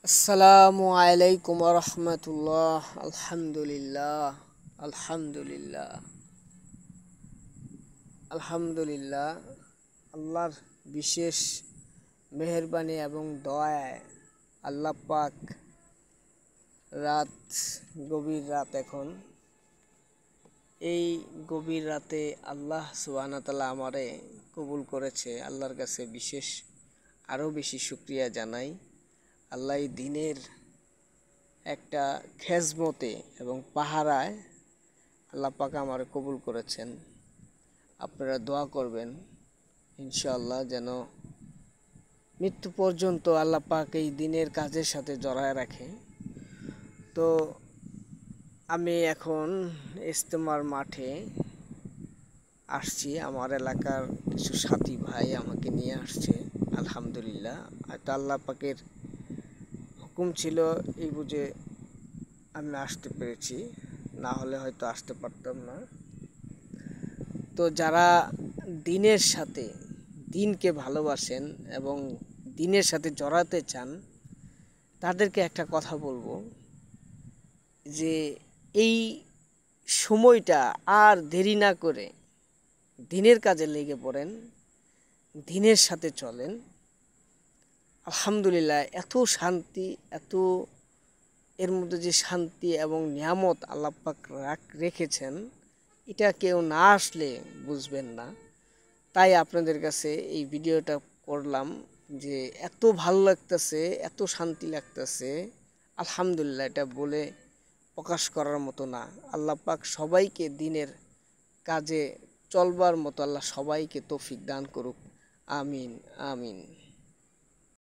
আসসালামু আলাইকুম রহমতুল্লাহ। আলহামদুলিল্লাহ আলহামদুলিল্লাহ আলহামদুলিল্লাহ। আল্লাহর বিশেষ মেহেরবানি এবং দয়ায় আল্লাহ পাক গভীর রাত এখন। এই গভীর রাতে আল্লাহ সুবহানাহু ওয়া তাআলা আমারে কবুল করেছে। আল্লাহর কাছে আরও বেশি শুকরিয়া জানাই। আল্লাহ এই দিনের একটা খেজমতে এবং পাহারায় আল্লাহ পাক আমারে কবুল করেছেন। আপনারা দোয়া করবেন ইনশাআল্লাহ যেন মৃত্যু পর্যন্ত আল্লাহ পাক এই দিনের কাজের সাথে জড়ায় রাখে। তো আমি এখন ইজতেমার মাঠে আসছি। আমার এলাকার কিছু সাথী ভাই আমাকে নিয়ে আসছে। আলহামদুলিল্লাহ, হয়তো আল্লাহ পাকের হুকুম ছিল এই বুঝে আমি আসতে পেরেছি, না হলে হয়তো আসতে পারতাম না। তো যারা দিনকে ভালোবাসেন এবং দিনের সাথে জড়াতে চান, তাদেরকে একটা কথা বলবো যে এই সময়টা আর দেরি না করে দিনের কাজে লেগে পড়েন, দিনের সাথে চলেন। আলহামদুলিল্লাহ, এত শান্তি, এর মধ্যে যে শান্তি এবং নিয়ামত আল্লাহ পাক রেখেছেন, এটা কেউ না আসলে বুঝবেন না। তাই আপনাদের কাছে এই ভিডিওটা করলাম যে এত ভালো লাগতেছে, এত শান্তি লাগতেছে। আলহামদুলিল্লাহ, এটা বলে প্রকাশ করার মতো না। আল্লাহ পাক সবাইকে দিনের কাজে চলবার মতো আল্লাহ সবাইকে তৌফিক দান করুক। আমিন আমিন।